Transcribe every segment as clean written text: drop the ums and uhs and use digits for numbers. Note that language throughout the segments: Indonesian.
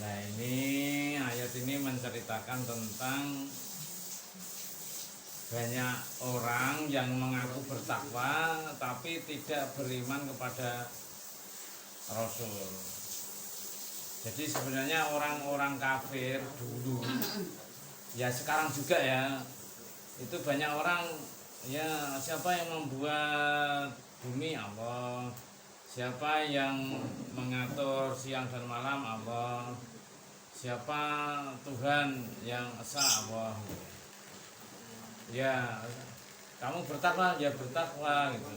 Nah ini ayat ini menceritakan tentang banyak orang yang mengaku bertakwa tapi tidak beriman kepada Rasul. Jadi sebenarnya orang-orang kafir dulu, ya sekarang juga ya, itu banyak orang ya, siapa yang membuat bumi? Allah. Siapa yang mengatur siang dan malam? Allah. Siapa Tuhan yang esa? Allah. Ya, kamu bertakwa, ya bertakwa gitu.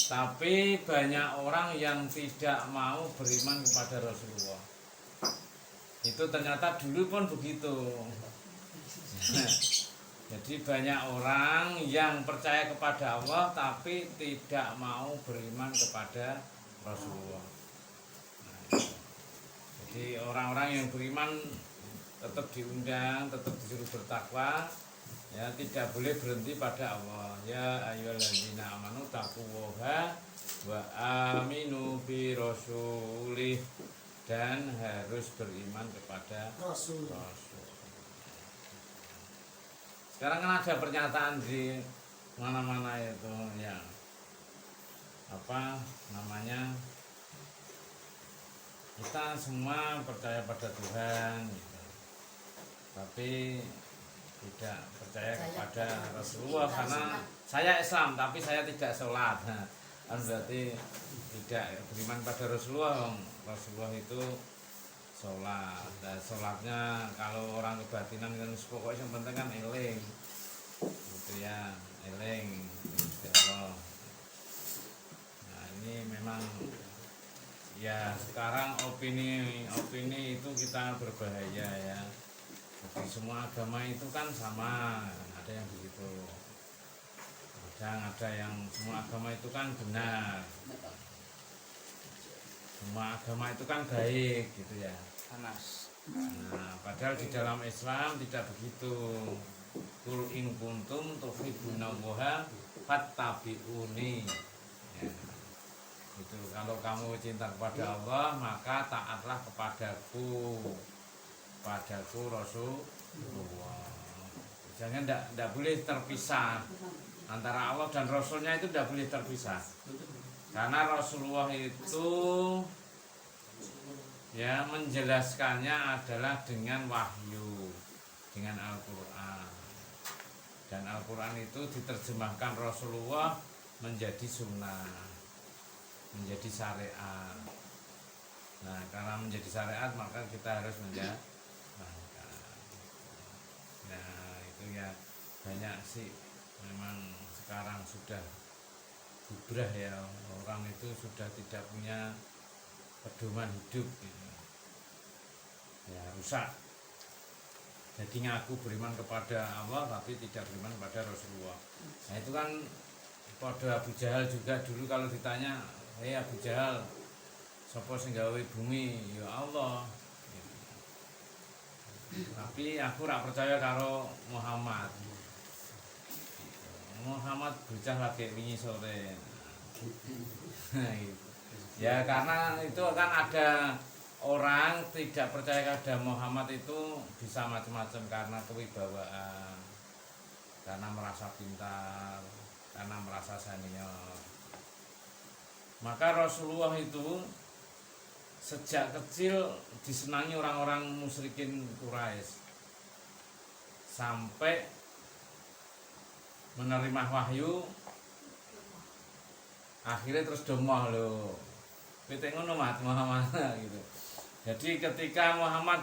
Tapi banyak orang yang tidak mau beriman kepada Rasulullah. Itu ternyata dulu pun begitu. Jadi banyak orang yang percaya kepada Allah tapi tidak mau beriman kepada Rasulullah. Jadi orang-orang yang beriman tetap diundang, tetap disuruh bertakwa. Ya, tidak boleh berhenti pada Allah. Ya ayyuhalladzina amanu taqullaha wa aminu bi rasulih, dan harus beriman kepada Rasul. Sekarang kan ada pernyataan di mana-mana itu ya, apa namanya, kita semua percaya pada Tuhan gitu. Tapi tidak percaya kepada Rasulullah karena saya Islam tapi saya tidak sholat. Nah, kan berarti tidak beriman pada Rasulullah. Rasulullah itu sholat. Dan sholatnya kalau orang kebatinan kan pokoknya yang penting kan eling, gitu ya, eling ya Allah. Nah ini memang ya sekarang opini itu kita berbahaya ya. Jadi semua agama itu kan sama, ada yang begitu. Ada yang semua agama itu kan benar. Semua agama itu kan baik gitu ya. Nah, padahal di dalam Islam tidak begitu. Qul in kuntum tuhibbunallaha fattabi'uni. Ya. Itu kalau kamu cinta kepada Allah maka taatlah kepadaku Rasulullah. Jangan tidak boleh terpisah antara Allah dan Rasulnya, itu tidak boleh terpisah. Karena Rasulullah itu ya menjelaskannya adalah dengan wahyu, dengan Al-Quran. Dan Al-Quran itu diterjemahkan Rasulullah menjadi sunnah, menjadi syariat. Nah karena menjadi syariat maka kita harus menjalankan. Nah itu ya banyak sih memang sekarang sudah bubrah ya, orang itu sudah tidak punya pedoman hidup gitu. Ya rusak. Jadi ngaku beriman kepada Allah tapi tidak beriman kepada Rasulullah. Nah itu kan pada Abu Jahal juga dulu kalau ditanya, "Hei Abu Jahal, sapa sing gawe bumi?" Ya Allah. Tapi aku ora percaya karo Muhammad. Muhammad bocah lagi wingi sore. Ya karena itu kan ada orang tidak percaya kepada Muhammad itu bisa macam-macam, karena kewibawaan, karena merasa pintar, karena merasa senior. Maka Rasulullah itu sejak kecil disenangi orang-orang musyrikin Quraisy, sampai menerima wahyu akhirnya terus domoh loh. Kita ngono Muhammad gitu. Jadi ketika Muhammad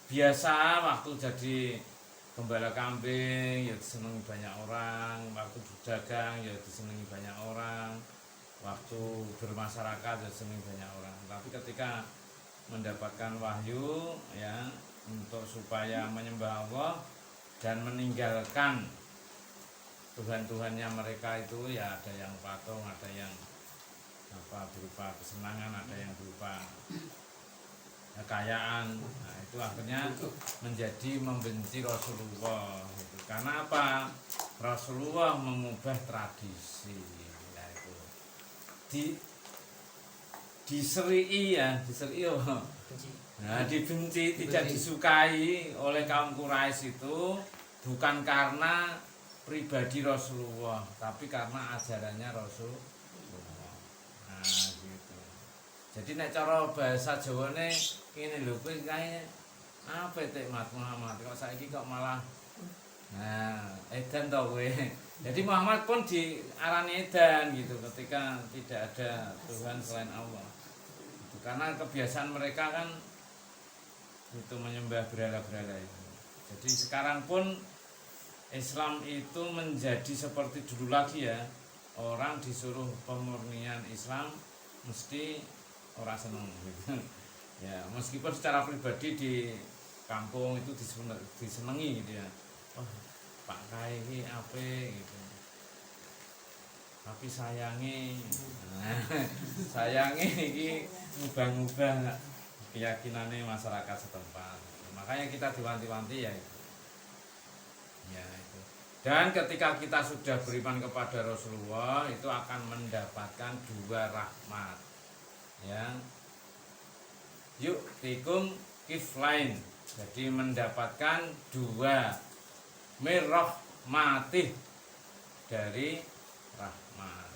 biasa waktu jadi gembala kambing ya disenangi banyak orang, waktu berdagang ya disenangi banyak orang, waktu bermasyarakat ya disenangi banyak orang. Tapi ketika mendapatkan wahyu ya untuk supaya menyembah Allah dan meninggalkan Tuhan-Tuhannya mereka itu, ya ada yang patung, ada yang apa berupa kesenangan, ada yang berupa kekayaan. Nah itu akhirnya menjadi membenci Rasulullah gitu. Karena apa? Rasulullah mengubah tradisi. Nah itu diserii ya, diserii Nah, dibenci, tidak disukai oleh kaum Quraisy itu bukan karena pribadi Rasulullah, tapi karena ajarannya Rasulullah. Nah, gitu. Jadi nek cara bahasa Jawane ngene lho, kowe kae apa tek Mat Muhammad kok saiki kok malah edan to kowe. Jadi Muhammad pun diarani edan gitu ketika tidak ada Tuhan selain Allah. Itu karena kebiasaan mereka kan itu menyembah berhala-berhala itu. Jadi sekarang pun Islam itu menjadi seperti dulu lagi ya. Orang disuruh pemurnian Islam mesti orang seneng gitu. Ya, meskipun secara pribadi di kampung itu disenengi gitu ya. Oh, Pak Kai ini apa gitu. Tapi sayangi ini ngubah-ngubah keyakinannya masyarakat setempat. Makanya kita diwanti-wanti ya itu. Ya itu. Dan ketika kita sudah beriman kepada Rasulullah itu akan mendapatkan 2 rahmat. Ya. Yuk tikum kiflain. Jadi mendapatkan 2 mirrahmatih dari rahmat.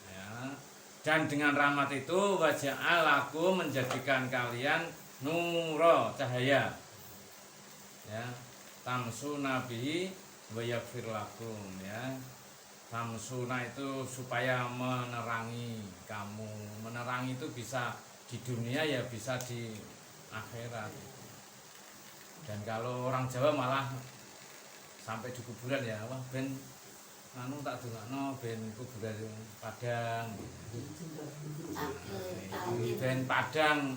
Ya. Dan dengan rahmat itu waja'al aku menjadikan kalian nuro cahaya. Ya. Tamsu nabi wa yaghfir lakum ya. Tamsuna itu supaya menerangi kamu. Menerangi itu bisa di dunia ya bisa di akhirat. Dan kalau orang Jawa malah sampai di kuburan ya, wah ben anu tak dongakno ben kuburan Padang. Ben Padang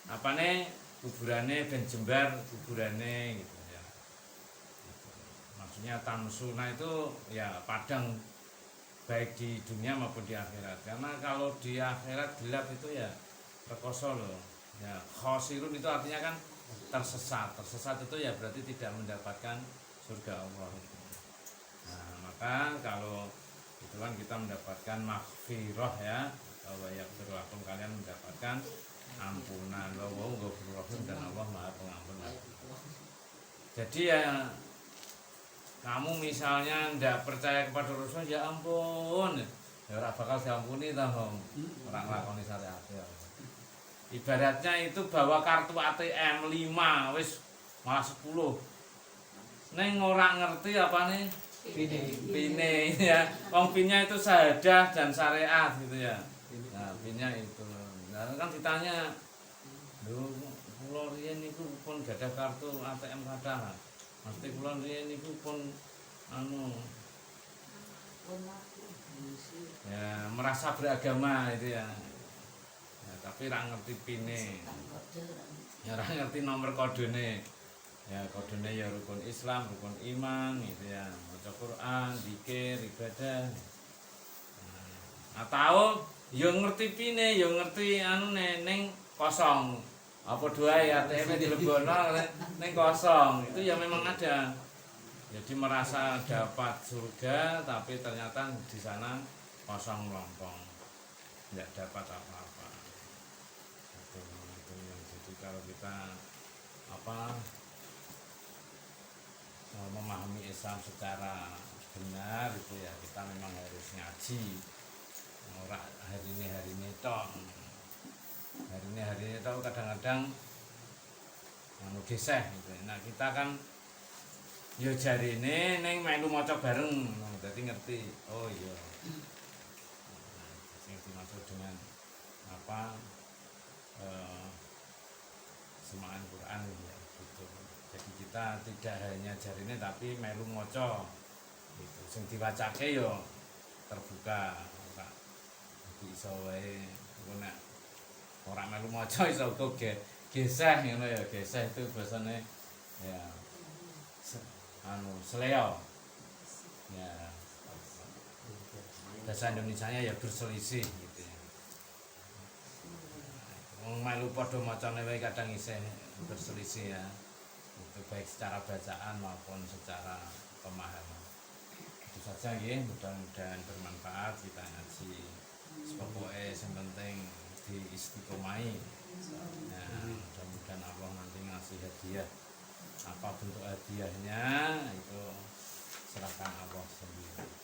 apane kuburane ben jembar kuburane gitu ya. Maksudnya tamsuna itu ya Padang baik di dunia maupun di akhirat. Karena kalau di akhirat gelap itu ya rekoso loh. Ya khosirun itu artinya kan tersesat. Tersesat itu ya berarti tidak mendapatkan surga Allah. Nah, maka kalau itu kan kita mendapatkan maghfirah ya, bahwa yaghfir lakum kalian mendapatkan ampunan. Wallahu ghafurur rahim dan Allah Maha Pengampun. Jadi ya kamu misalnya tidak percaya kepada Rasul ya ampun, ya ora bakal diampuni toh orang lakoni syariat ya. Ibaratnya itu bawa kartu ATM 5 wis malah 10. Neng orang ngerti apa nih? Pine ya. Wong pinnya itu syahadah dan syariat gitu ya. Nah, pinnya itu. Nah, kan ditanya, "Lho, kula riyen niku pun gadah kartu ATM kathah. Mesti kula riyen niku pun anu ya merasa beragama itu ya. Ya, tapi ra ngerti pine. Ya ra ngerti nomor kodene. Ya kodene ya rukun Islam, rukun iman gitu ya. Maca Quran, zikir, ibadah. Nah, atau ya ngerti pine, ya ngerti anune ning kosong. Apa doae ATM dilebono ning kosong. Itu ya memang ada. Jadi merasa dapat surga tapi ternyata di sana kosong melompong. Tidak dapat apa-apa. Itu yang jadi kalau kita memahami Islam secara benar itu ya kita memang harus ngaji. Ora hari ini tok. Hari ini tok kadang-kadang geseh gitu. Nah, kita kan yo jarine ning melu maca bareng, dadi ngerti. Oh iya. Sing dimaksud dengan semaan Quran ya gitu. Jadi kita tidak hanya jarine tapi melu maca gitu. Sing diwacake yo terbuka ora iso wae nek ora melu maca iso kok geseh ngono ya. Geseh itu bahasane ya seleo ya bahasa Indonesianya ya berselisih gitu ya. Wong melu padha macane wae kadang isih berselisih ya. Itu baik secara bacaan maupun secara pemahaman. Itu saja nggih, mudah-mudahan bermanfaat kita ngaji. Pokoke sing penting diistiqomahi. Nah, mudah-mudahan hadiah. Apa bentuk hadiahnya itu serahkan Allah sendiri.